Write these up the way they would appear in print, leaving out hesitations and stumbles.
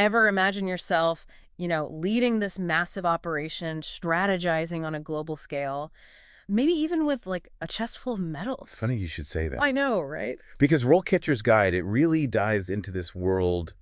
Ever imagine yourself, leading this massive operation, strategizing on a global scale, maybe even with like a chest full of It's medals? funny you should say that. I know, right? Because RoleCatcher's Guide, it really dives into this world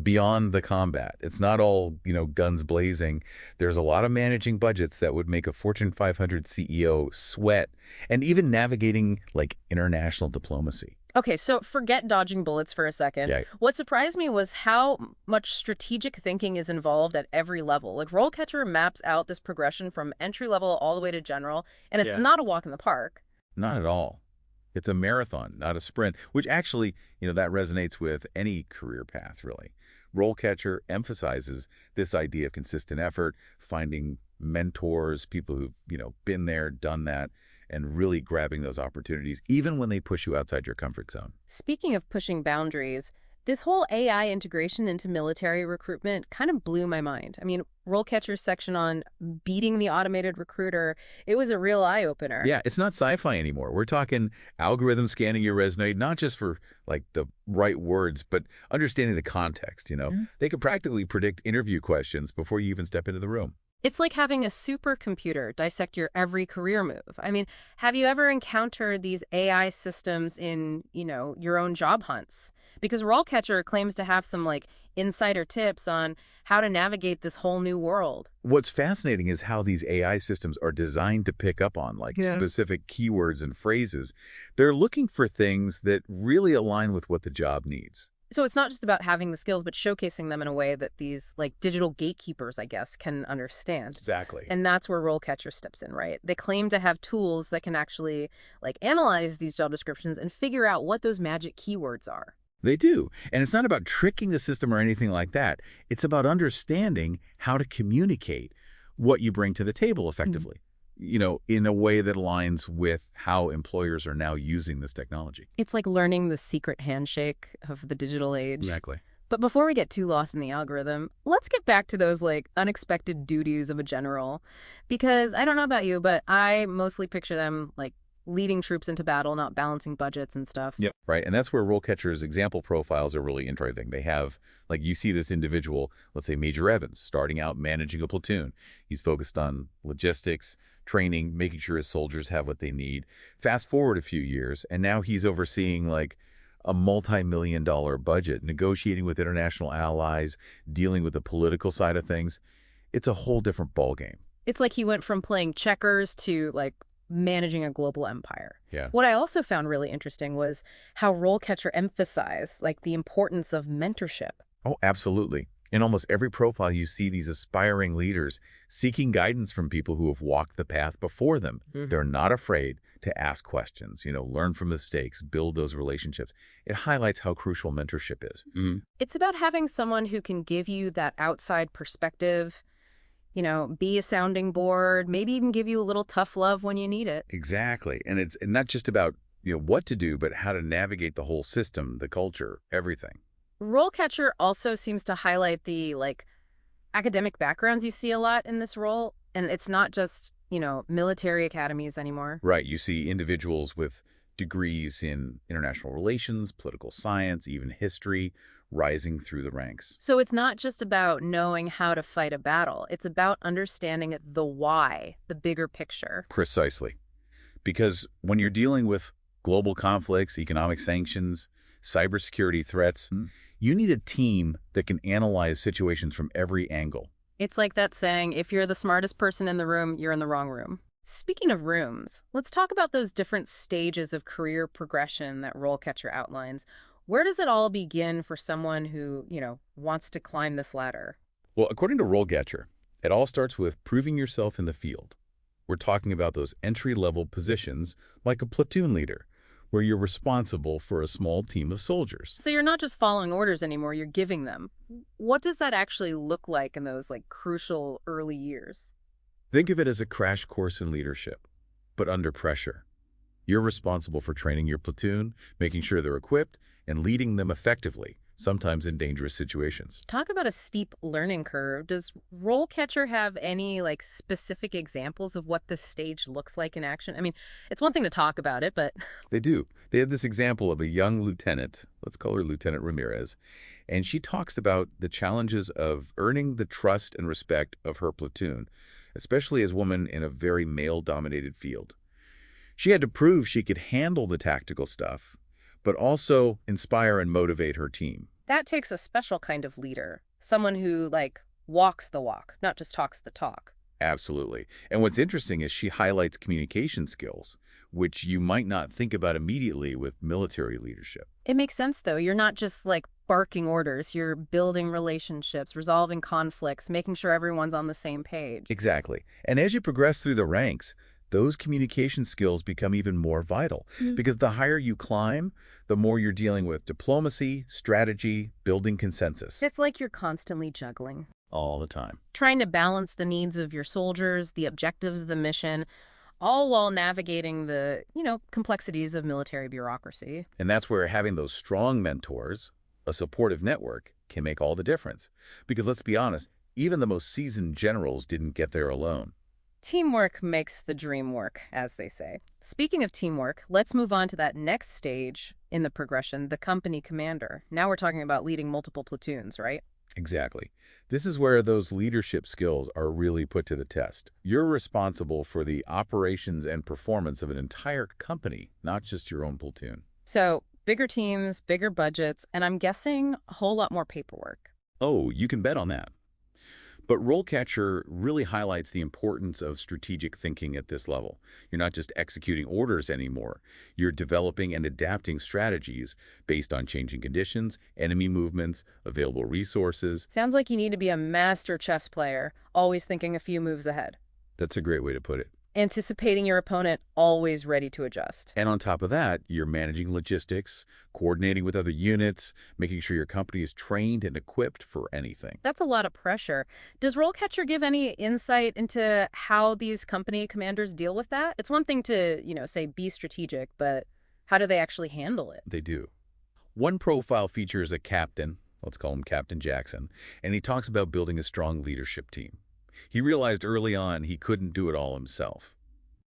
beyond the combat. It's not all, guns blazing. There's a lot of managing budgets that would make a Fortune 500 CEO sweat, and even navigating like international diplomacy. Okay, so forget dodging bullets for a second. Yeah, What surprised me was how much strategic thinking is involved at every level. Like, Rollcatcher maps out this progression from entry level all the way to general, and it's yeah. not a walk in the park. Not at all. It's a marathon, not a sprint, which actually, that resonates with any career path, really. RoleCatcher emphasizes this idea of consistent effort, finding mentors, people who've, been there, done that, and really grabbing those opportunities, even when they push you outside your comfort zone. Speaking of pushing boundaries, this whole AI integration into military recruitment kind of blew my mind. I mean, Rollcatcher's section on beating the automated recruiter, it was a real eye-opener. Yeah, it's not sci-fi anymore. We're talking algorithm scanning your resume, not just for like the right words, but understanding the context, They could practically predict interview questions before you even step into the room. It's like having a supercomputer dissect your every career move. I mean, have you ever encountered these AI systems in, your own job hunts? Because Rollcatcher claims to have some like insider tips on how to navigate this whole new world. What's fascinating is how these AI systems are designed to pick up on like specific keywords and phrases. They're looking for things that really align with what the job needs. So it's not just about having the skills, but showcasing them in a way that these like digital gatekeepers, I guess, can understand. Exactly. And that's where Rollcatcher steps in, right? They claim to have tools that can actually like analyze these job descriptions and figure out what those magic keywords are. They do. And it's not about tricking the system or anything like that. It's about understanding how to communicate what you bring to the table effectively, in a way that aligns with how employers are now using this technology. It's like learning the secret handshake of the digital age. Exactly. But before we get too lost in the algorithm, let's get back to those like unexpected duties of a general. Because I don't know about you, but I mostly picture them like leading troops into battle, not balancing budgets and stuff. Yep. Right. And that's where RoleCatcher's example profiles are really interesting. They have, like, you see this individual, let's say Major Evans, starting out managing a platoon. He's focused on logistics, training, making sure his soldiers have what they need. Fast forward a few years, and now he's overseeing like a multi-million-dollar budget, negotiating with international allies, dealing with the political side of things. It's a whole different ballgame. It's like he went from playing checkers to like managing a global empire. Yeah. What I also found really interesting was how Rollcatcher emphasized like the importance of mentorship. Oh, absolutely. In almost every profile, you see these aspiring leaders seeking guidance from people who have walked the path before them. They're not afraid to ask questions, learn from mistakes, build those relationships. It highlights how crucial mentorship is. It's about having someone who can give you that outside perspective, be a sounding board, maybe even give you a little tough love when you need it. Exactly. And it's not just about, what to do, but how to navigate the whole system, the culture, everything. Rollcatcher also seems to highlight the like academic backgrounds you see a lot in this role. And it's not just, military academies anymore. Right. You see individuals with degrees in international relations, political science, even history, rising through the ranks. So it's not just about knowing how to fight a battle. It's about understanding the why, the bigger picture. Precisely. Because when you're dealing with global conflicts, economic sanctions, cybersecurity threats, you need a team that can analyze situations from every angle. It's like that saying, if you're the smartest person in the room, you're in the wrong room. Speaking of rooms, let's talk about those different stages of career progression that Rollcatcher outlines. Where does it all begin for someone who, wants to climb this ladder? Well, according to RoleCatcher, it all starts with proving yourself in the field. We're talking about those entry-level positions like a platoon leader, where you're responsible for a small team of soldiers. So you're not just following orders anymore, you're giving them. What does that actually look like in those crucial early years? Think of it as a crash course in leadership, but under pressure. You're responsible for training your platoon, making sure they're equipped, and leading them effectively, sometimes in dangerous situations. Talk about a steep learning curve. Does Rollcatcher have any specific examples of what this stage looks like in action? I mean, it's one thing to talk about it, but They do. They have this example of a young lieutenant, let's call her Lieutenant Ramirez, and she talks about the challenges of earning the trust and respect of her platoon, especially as a woman in a very male-dominated field. She had to prove she could handle the tactical stuff, but also inspire and motivate her team. That takes a special kind of leader, someone who, like, walks the walk, not just talks the talk. Absolutely. And what's interesting is she highlights communication skills, which you might not think about immediately with military leadership. It makes sense, though. You're not just, like, barking orders. You're building relationships, resolving conflicts, making sure everyone's on the same page. Exactly. And as you progress through the ranks, those communication skills become even more vital because the higher you climb, the more you're dealing with diplomacy, strategy, building consensus It's like you're constantly juggling, all the time. trying to balance the needs of your soldiers, the objectives of the mission, all while navigating the, complexities of military bureaucracy. And that's where having those strong mentors, a supportive network, can make all the difference. Because let's be honest, even the most seasoned generals didn't get there alone. Teamwork makes the dream work, as they say. Speaking of teamwork, let's move on to that next stage in the progression, the company commander. Now we're talking about leading multiple platoons, right? Exactly. This is where those leadership skills are really put to the test. You're responsible for the operations and performance of an entire company, not just your own platoon. So, bigger teams, bigger budgets, and I'm guessing a whole lot more paperwork. Oh, you can bet on that. But RoleCatcher really highlights the importance of strategic thinking at this level. You're not just executing orders anymore. You're developing and adapting strategies based on changing conditions, enemy movements, available resources. Sounds like you need to be a master chess player, always thinking a few moves ahead. That's a great way to put it. Anticipating your opponent, always ready to adjust. And on top of that, you're managing logistics, coordinating with other units, making sure your company is trained and equipped for anything. That's a lot of pressure. Does RoleCatcher give any insight into how these company commanders deal with that? It's one thing to, say be strategic, but how do they actually handle it? They do. One profile features a captain, let's call him Captain Jackson, and he talks about building a strong leadership team. He realized early on he couldn't do it all himself.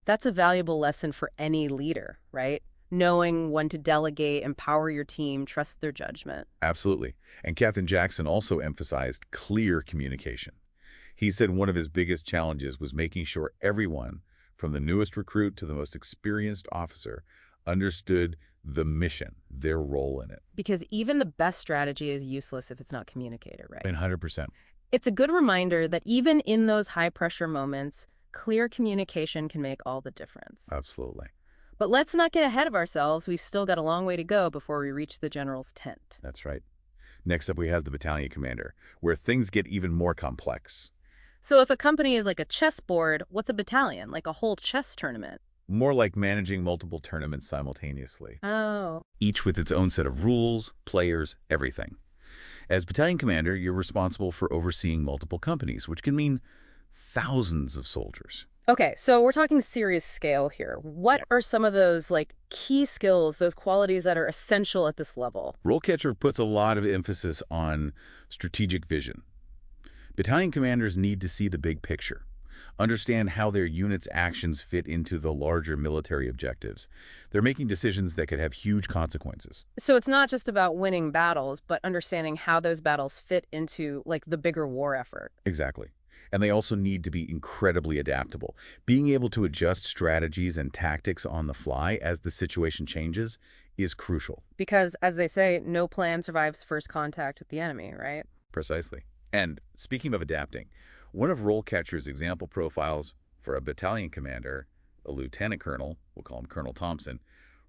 That's a valuable lesson for any leader, right? Knowing when to delegate, empower your team, trust their judgment. Absolutely. And Captain Jackson also emphasized clear communication. He said one of his biggest challenges was making sure everyone, from the newest recruit to the most experienced officer, understood the mission, their role in it. Because even the best strategy is useless if it's not communicated, right? 100%. It's a good reminder that even in those high-pressure moments, clear communication can make all the difference. Absolutely. But let's not get ahead of ourselves. We've still got a long way to go before we reach the general's tent. That's right. Next up, we have the battalion commander, where things get even more complex. So if a company is like a chessboard, what's a battalion? Like a whole chess tournament? More like managing multiple tournaments simultaneously. Oh. Each with its own set of rules, players, everything. As battalion commander, you're responsible for overseeing multiple companies, which can mean thousands of soldiers. Okay, so we're talking serious scale here. What are some of those, key skills, those qualities that are essential at this level? RoleCatcher puts a lot of emphasis on strategic vision. Battalion commanders need to see the big picture, understand how their unit's actions fit into the larger military objectives. They're making decisions that could have huge consequences. So it's not just about winning battles, but understanding how those battles fit into, the bigger war effort. Exactly. And they also need to be incredibly adaptable. Being able to adjust strategies and tactics on the fly as the situation changes is crucial. Because, as they say, no plan survives first contact with the enemy, right? Precisely. And speaking of adapting, one of RoleCatcher's example profiles for a battalion commander, a lieutenant colonel, we'll call him Colonel Thompson,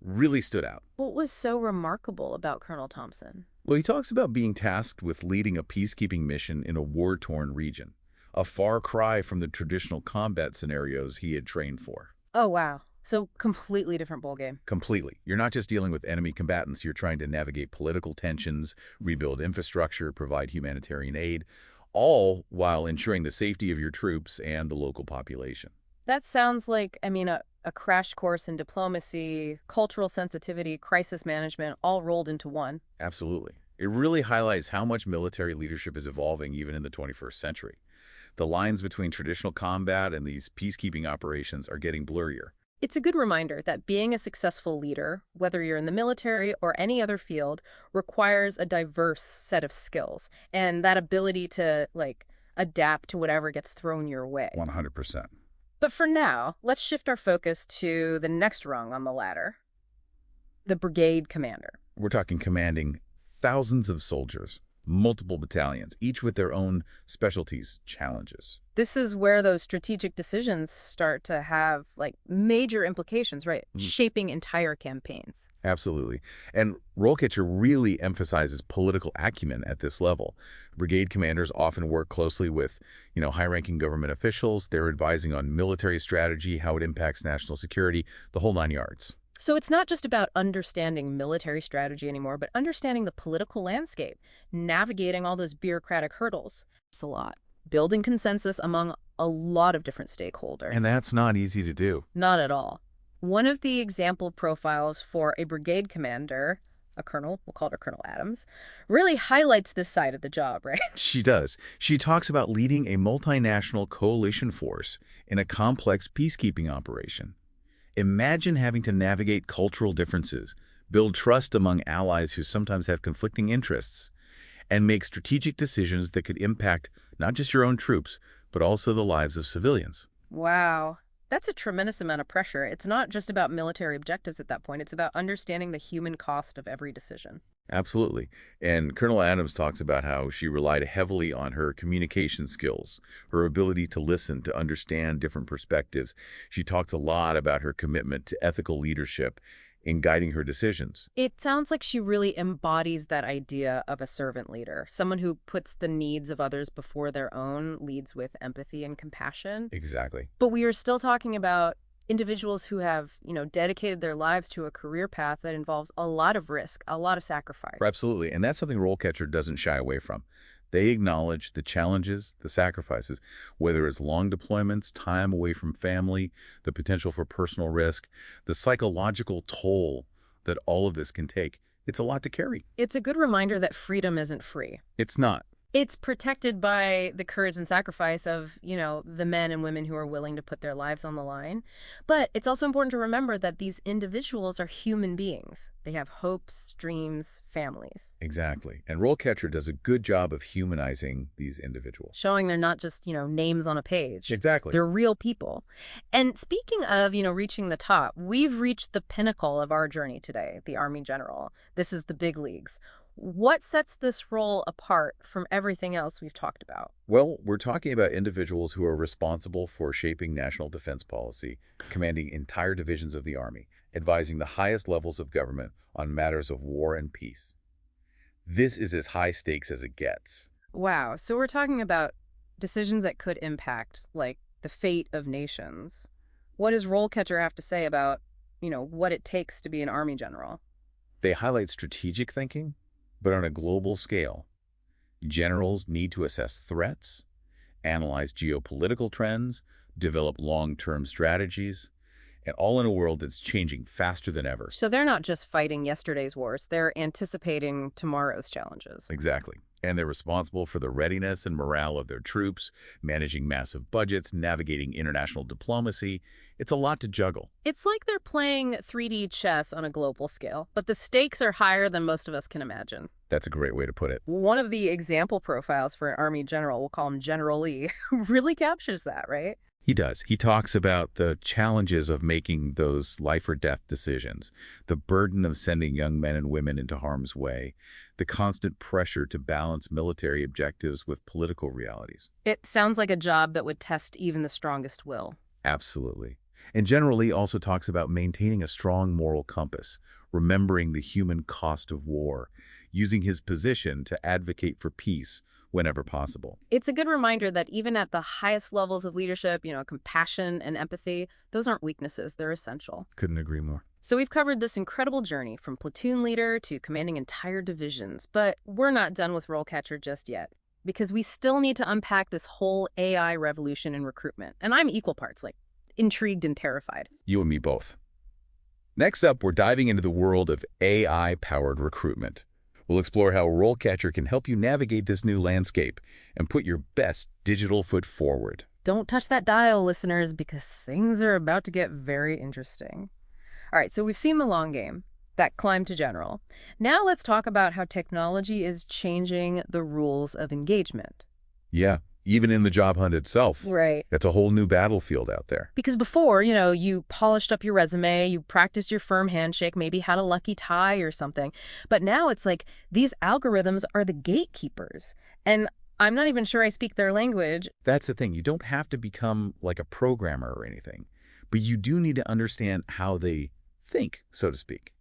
really stood out. What was so remarkable about Colonel Thompson? Well, he talks about being tasked with leading a peacekeeping mission in a war-torn region, a far cry from the traditional combat scenarios he had trained for. Oh, wow. So completely different ballgame. Completely. You're not just dealing with enemy combatants, you're trying to navigate political tensions, rebuild infrastructure, provide humanitarian aid, all while ensuring the safety of your troops and the local population. That sounds like, a crash course in diplomacy, cultural sensitivity, crisis management, all rolled into one. Absolutely. It really highlights how much military leadership is evolving even in the 21st century. The lines between traditional combat and these peacekeeping operations are getting blurrier. It's a good reminder that being a successful leader, whether you're in the military or any other field, requires a diverse set of skills and that ability to, adapt to whatever gets thrown your way. 100%. But for now, let's shift our focus to the next rung on the ladder, the brigade commander. We're talking commanding thousands of soldiers, multiple battalions, each with their own specialties, challenges. This is where those strategic decisions start to have major implications, right? Shaping entire campaigns. Absolutely. And RoleCatcher really emphasizes political acumen at this level. Brigade commanders often work closely with, high-ranking government officials. They're advising on military strategy, how it impacts national security, the whole 9 yards. So it's not just about understanding military strategy anymore, but understanding the political landscape, navigating all those bureaucratic hurdles. It's a lot. Building consensus among a lot of different stakeholders. And that's not easy to do. Not at all. One of the example profiles for a brigade commander, a colonel, we'll call her Colonel Adams, really highlights this side of the job, right? She does. She talks about leading a multinational coalition force in a complex peacekeeping operation. Imagine having to navigate cultural differences, build trust among allies who sometimes have conflicting interests, and make strategic decisions that could impact not just your own troops, but also the lives of civilians. Wow. That's a tremendous amount of pressure. It's not just about military objectives at that point. It's about understanding the human cost of every decision. Absolutely. And Colonel Adams talks about how she relied heavily on her communication skills, her ability to listen, to understand different perspectives. She talks a lot about her commitment to ethical leadership in guiding her decisions. It sounds like she really embodies that idea of a servant leader, someone who puts the needs of others before their own, leads with empathy and compassion. Exactly. But we are still talking about individuals who have, dedicated their lives to a career path that involves a lot of risk, a lot of sacrifice. Absolutely. And that's something RoleCatcher doesn't shy away from. They acknowledge the challenges, the sacrifices, whether it's long deployments, time away from family, the potential for personal risk, the psychological toll that all of this can take. It's a lot to carry. It's a good reminder that freedom isn't free. It's not. It's protected by the courage and sacrifice of, the men and women who are willing to put their lives on the line. But it's also important to remember that these individuals are human beings. They have hopes, dreams, families. Exactly. And RoleCatcher does a good job of humanizing these individuals. Showing they're not just, names on a page. Exactly. They're real people. And speaking of, reaching the top, we've reached the pinnacle of our journey today, the Army General. This is the big leagues. What sets this role apart from everything else we've talked about? Well, we're talking about individuals who are responsible for shaping national defense policy, commanding entire divisions of the Army, advising the highest levels of government on matters of war and peace. This is as high stakes as it gets. Wow. So we're talking about decisions that could impact, the fate of nations. What does RoleCatcher have to say about, what it takes to be an Army general? They highlight strategic thinking, but on a global scale. Generals need to assess threats, analyze geopolitical trends, develop long-term strategies, and all in a world that's changing faster than ever. So they're not just fighting yesterday's wars, they're anticipating tomorrow's challenges. Exactly. And they're responsible for the readiness and morale of their troops, managing massive budgets, navigating international diplomacy. It's a lot to juggle. It's like they're playing 3D chess on a global scale, but the stakes are higher than most of us can imagine. That's a great way to put it. One of the example profiles for an Army general, we'll call him General Lee, really captures that, right? He does. He talks about the challenges of making those life or death decisions, the burden of sending young men and women into harm's way, the constant pressure to balance military objectives with political realities. It sounds like a job that would test even the strongest will. Absolutely. And General Lee also talks about maintaining a strong moral compass, remembering the human cost of war, using his position to advocate for peace whenever possible. It's a good reminder that even at the highest levels of leadership, compassion and empathy, those aren't weaknesses, they're essential. Couldn't agree more. So we've covered this incredible journey from platoon leader to commanding entire divisions, but we're not done with RoleCatcher just yet, because we still need to unpack this whole AI revolution in recruitment. And I'm equal parts, intrigued and terrified. You and me both. Next up, we're diving into the world of AI-powered recruitment. We'll explore how RoleCatcher can help you navigate this new landscape and put your best digital foot forward. Don't touch that dial, listeners, because things are about to get very interesting. All right, so we've seen the long game, that climb to general. Now let's talk about how technology is changing the rules of engagement. Yeah, even in the job hunt itself. Right. It's a whole new battlefield out there. Because before, you polished up your resume, you practiced your firm handshake, maybe had a lucky tie or something. But now it's like these algorithms are the gatekeepers. And I'm not even sure I speak their language. That's the thing. You don't have to become like a programmer or anything, but you do need to understand how they think, so to speak.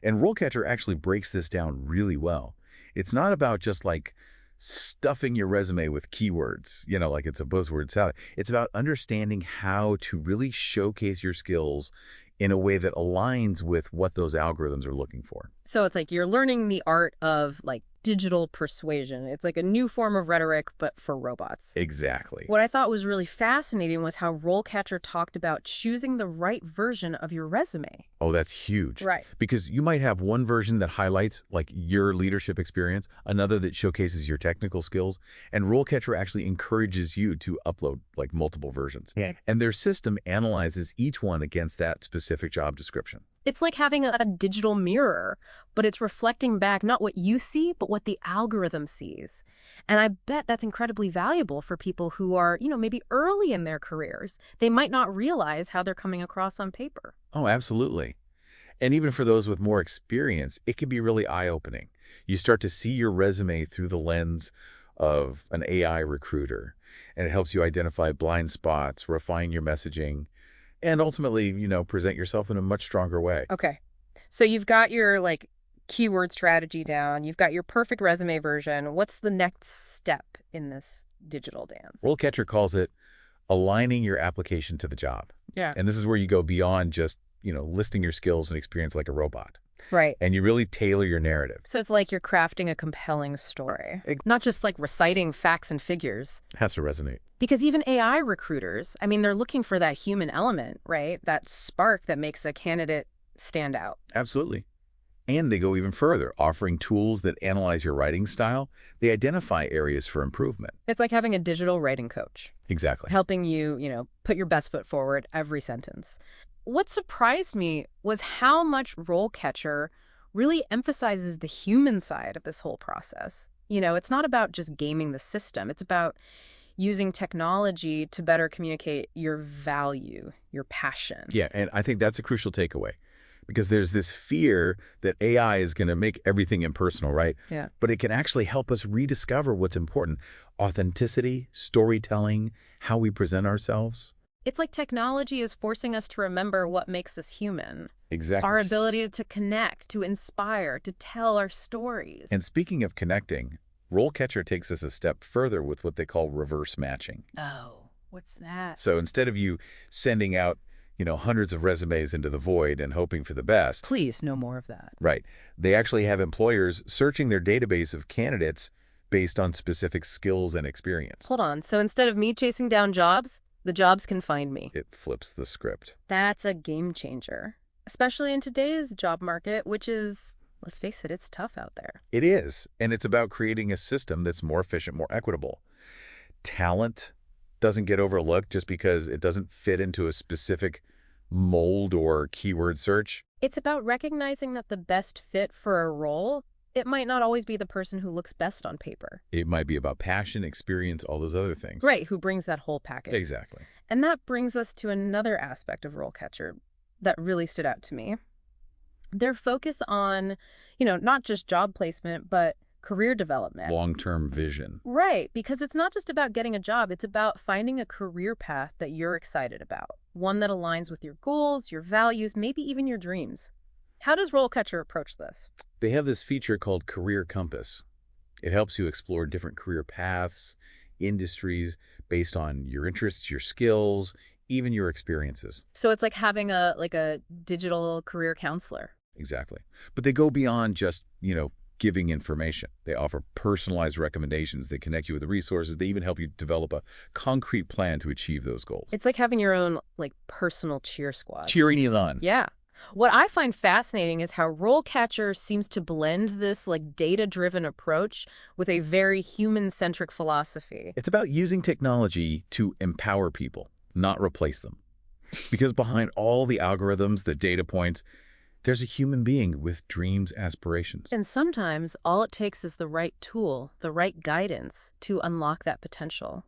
And RoleCatcher actually breaks this down really well. It's not about just like stuffing your resume with keywords, like it's a buzzword salad. It's about understanding how to really showcase your skills in a way that aligns with what those algorithms are looking for. So it's like you're learning the art of like digital persuasion. It's like a new form of rhetoric, but for robots. Exactly. What I thought was really fascinating was how RoleCatcher talked about choosing the right version of your resume. Oh, that's huge. Right. Because you might have one version that highlights like your leadership experience, another that showcases your technical skills, and RoleCatcher actually encourages you to upload like multiple versions. Yeah. And their system analyzes each one against that specific job description. It's like having a digital mirror, but it's reflecting back not what you see, but what the algorithm sees. And I bet that's incredibly valuable for people who are, maybe early in their careers. They might not realize how they're coming across on paper. Oh, absolutely. And even for those with more experience, it can be really eye-opening. You start to see your resume through the lens of an AI recruiter, and it helps you identify blind spots, refine your messaging, and ultimately, present yourself in a much stronger way. Okay. So you've got your keyword strategy down. You've got your perfect resume version. What's the next step in this digital dance? RoleCatcher calls it aligning your application to the job. Yeah. And this is where you go beyond just, listing your skills and experience like a robot. Right. And you really tailor your narrative. So it's like you're crafting a compelling story, not just like reciting facts and figures. Has to resonate. Because even AI recruiters, they're looking for that human element, right? That spark that makes a candidate stand out. Absolutely. And they go even further, offering tools that analyze your writing style. They identify areas for improvement. It's like having a digital writing coach. Exactly. Helping you, put your best foot forward every sentence. What surprised me was how much RoleCatcher really emphasizes the human side of this whole process. It's not about just gaming the system. It's about using technology to better communicate your value, your passion. Yeah, and I think that's a crucial takeaway. Because there's this fear that AI is going to make everything impersonal, right? Yeah. But it can actually help us rediscover what's important. Authenticity, storytelling, how we present ourselves. It's like technology is forcing us to remember what makes us human. Exactly. Our ability to connect, to inspire, to tell our stories. And speaking of connecting, RoleCatcher takes us a step further with what they call reverse matching. Oh, what's that? So instead of you sending out hundreds of resumes into the void and hoping for the best. Please, no more of that. Right. They actually have employers searching their database of candidates based on specific skills and experience. Hold on. So instead of me chasing down jobs, the jobs can find me. It flips the script. That's a game changer, especially in today's job market, which is, let's face it, it's tough out there. It is. And it's about creating a system that's more efficient, more equitable. Talent doesn't get overlooked just because it doesn't fit into a specific mold or keyword search. It's about recognizing that the best fit for a role, it might not always be the person who looks best on paper. It might be about passion, experience, all those other things. Right, who brings that whole package. Exactly. And that brings us to another aspect of RoleCatcher that really stood out to me. Their focus on, not just job placement, but career development. Long-term vision. Right, because it's not just about getting a job, it's about finding a career path that you're excited about, one that aligns with your goals, your values, maybe even your dreams. How does RoleCatcher approach this? They have this feature called Career Compass. It helps you explore different career paths, industries, based on your interests, your skills, even your experiences. So it's like having a digital career counselor. Exactly. But they go beyond just, giving information. They offer personalized recommendations. They connect you with the resources. They even help you develop a concrete plan to achieve those goals. It's like having your own personal cheer squad. Cheering is on. Yeah. What I find fascinating is how RoleCatcher seems to blend this like data-driven approach with a very human-centric philosophy. It's about using technology to empower people, not replace them. Because behind all the algorithms, the data points, there's a human being with dreams, aspirations. And sometimes all it takes is the right tool, the right guidance to unlock that potential.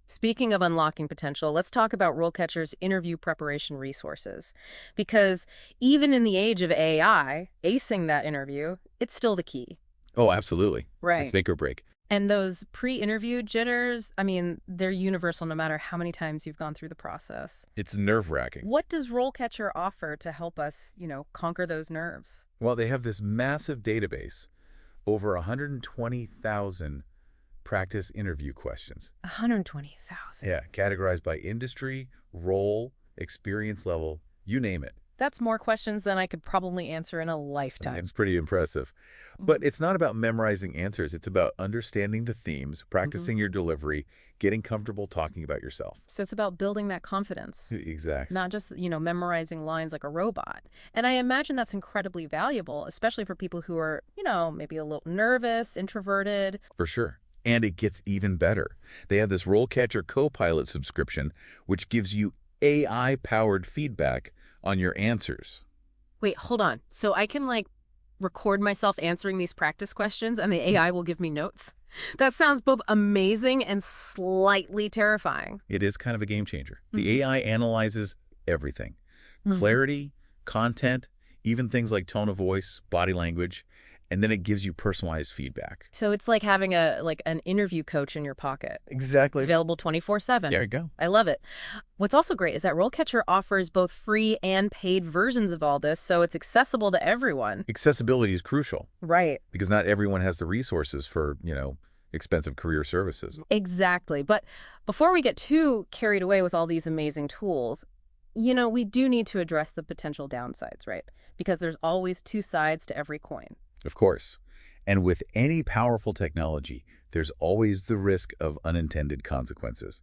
Speaking of unlocking potential, let's talk about RoleCatcher's interview preparation resources. Because even in the age of AI, acing that interview, it's still the key. Oh, absolutely. It's Right. make or break. And those pre-interview jitters, I mean, they're universal no matter how many times you've gone through the process. It's nerve-wracking. What does RoleCatcher offer to help us, conquer those nerves? Well, they have this massive database, over 120,000 practice interview questions. 120,000. Yeah, categorized by industry, role, experience level, you name it. That's more questions than I could probably answer in a lifetime. It's pretty impressive. But it's not about memorizing answers. It's about understanding the themes, practicing your delivery, getting comfortable talking about yourself. So it's about building that confidence, Exactly. not just, memorizing lines like a robot. And I imagine that's incredibly valuable, especially for people who are, maybe a little nervous, introverted. For sure. And it gets even better. They have this RoleCatcher Copilot subscription, which gives you AI-powered feedback on your answers. Wait, hold on. So I can, record myself answering these practice questions and the AI will give me notes? That sounds both amazing and slightly terrifying. It is kind of a game changer. The AI analyzes everything. Clarity, content, even things like tone of voice, body language, and then it gives you personalized feedback. So it's like having an interview coach in your pocket. Exactly. Available 24/7. There you go. I love it. What's also great is that RoleCatcher offers both free and paid versions of all this, so it's accessible to everyone. Accessibility is crucial Right. because not everyone has the resources for, expensive career services. Exactly. But before we get too carried away with all these amazing tools, we do need to address the potential downsides, right? Because there's always two sides to every coin. Of course. And with any powerful technology, there's always the risk of unintended consequences.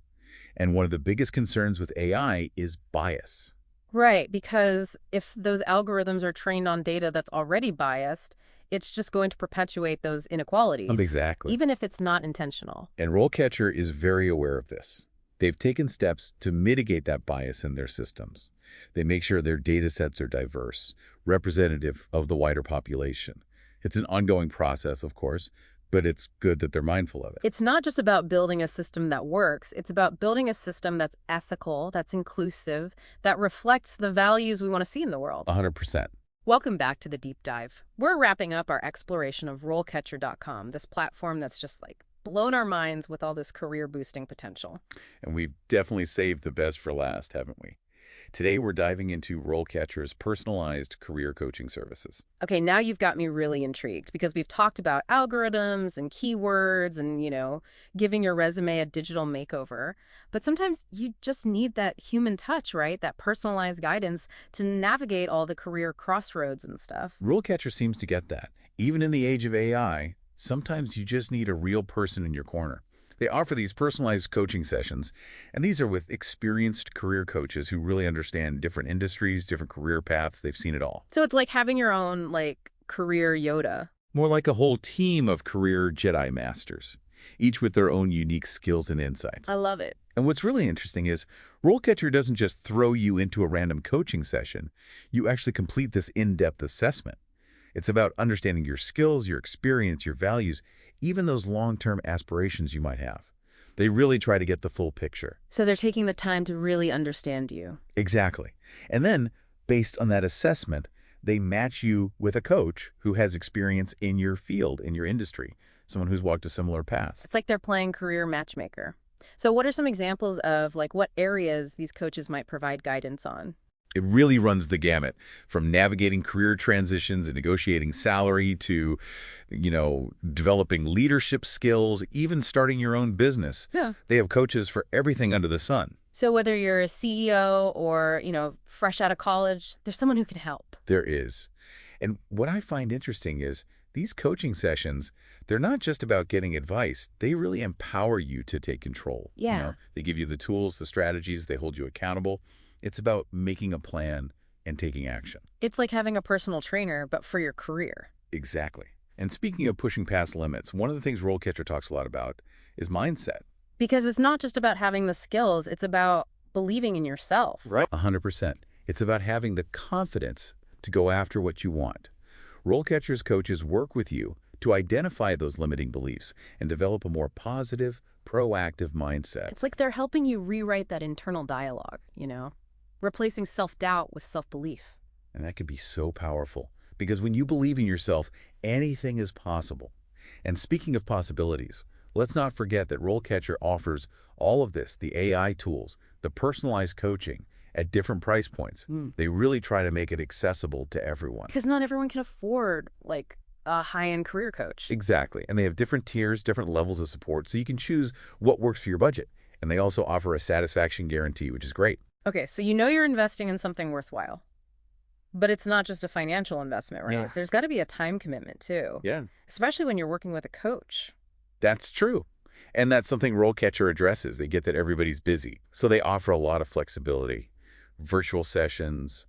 And one of the biggest concerns with AI is bias. Right, because if those algorithms are trained on data that's already biased, it's just going to perpetuate those inequalities. Exactly. Even if it's not intentional. And RoleCatcher is very aware of this. They've taken steps to mitigate that bias in their systems. They make sure their data sets are diverse, representative of the wider population. It's an ongoing process, of course, but it's good that they're mindful of it. It's not just about building a system that works. It's about building a system that's ethical, that's inclusive, that reflects the values we want to see in the world. 100%. Welcome back to the deep dive. We're wrapping up our exploration of RoleCatcher.com, this platform that's just blown our minds with all this career-boosting potential. And we've definitely saved the best for last, haven't we? Today, we're diving into RoleCatcher's personalized career coaching services. Okay, now you've got me really intrigued because we've talked about algorithms and keywords and, giving your resume a digital makeover. But sometimes you just need that human touch, right? That personalized guidance to navigate all the career crossroads and stuff. RoleCatcher seems to get that. Even in the age of AI, sometimes you just need a real person in your corner. They offer these personalized coaching sessions, and these are with experienced career coaches who really understand different industries, different career paths. They've seen it all. So it's like having your own, career Yoda. More like a whole team of career Jedi masters, each with their own unique skills and insights. I love it. And what's really interesting is RoleCatcher doesn't just throw you into a random coaching session. You actually complete this in-depth assessment. It's about understanding your skills, your experience, your values, even those long-term aspirations you might have. They really try to get the full picture. So they're taking the time to really understand you. Exactly. And then, based on that assessment, they match you with a coach who has experience in your field, in your industry, someone who's walked a similar path. It's like they're playing career matchmaker. So what are some examples of, what areas these coaches might provide guidance on? It really runs the gamut from navigating career transitions and negotiating salary to, developing leadership skills, even starting your own business. Yeah. They have coaches for everything under the sun. So whether you're a CEO or, fresh out of college, there's someone who can help. There is. And what I find interesting is these coaching sessions, they're not just about getting advice. They really empower you to take control. Yeah. They give you the tools, the strategies, they hold you accountable. It's about making a plan and taking action. It's like having a personal trainer, but for your career. Exactly. And speaking of pushing past limits, one of the things RoleCatcher talks a lot about is mindset. Because it's not just about having the skills, it's about believing in yourself. Right. 100%. It's about having the confidence to go after what you want. RoleCatcher's coaches work with you to identify those limiting beliefs and develop a more positive, proactive mindset. It's like they're helping you rewrite that internal dialogue, replacing self-doubt with self-belief. And that can be so powerful because when you believe in yourself, anything is possible. And speaking of possibilities, let's not forget that RoleCatcher offers all of this, the AI tools, the personalized coaching at different price points. They really try to make it accessible to everyone. Because not everyone can afford, like, a high-end career coach. Exactly. And they have different tiers, different levels of support, so you can choose what works for your budget. And they also offer a satisfaction guarantee, which is great. Okay, so you're investing in something worthwhile. But it's not just a financial investment, right? Yeah. There's got to be a time commitment, too. Yeah. Especially when you're working with a coach. That's true. And that's something RoleCatcher addresses. They get that everybody's busy. So they offer a lot of flexibility. Virtual sessions,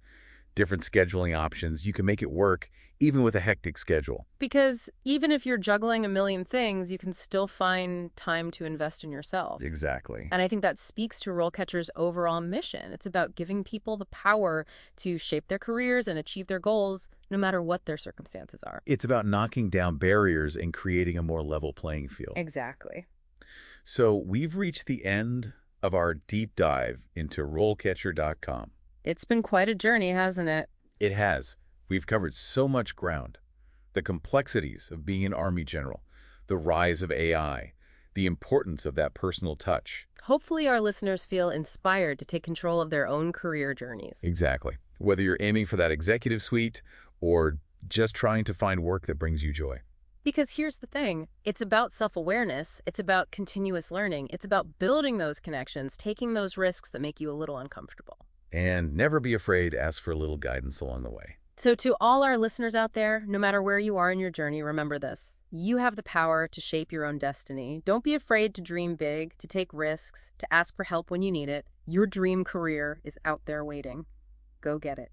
different scheduling options. You can make it work even with a hectic schedule. Because even if you're juggling a million things, you can still find time to invest in yourself. Exactly. And I think that speaks to RoleCatcher's overall mission. It's about giving people the power to shape their careers and achieve their goals, no matter what their circumstances are. It's about knocking down barriers and creating a more level playing field. Exactly. So we've reached the end of our deep dive into RoleCatcher.com. It's been quite a journey, hasn't it? It has. We've covered so much ground. The complexities of being an Army general, the rise of AI, the importance of that personal touch. Hopefully our listeners feel inspired to take control of their own career journeys. Exactly. Whether you're aiming for that executive suite or just trying to find work that brings you joy. Because here's the thing, it's about self-awareness, it's about continuous learning, it's about building those connections, taking those risks that make you a little uncomfortable. And never be afraid to ask for a little guidance along the way. So to all our listeners out there, no matter where you are in your journey, remember this. You have the power to shape your own destiny. Don't be afraid to dream big, to take risks, to ask for help when you need it. Your dream career is out there waiting. Go get it.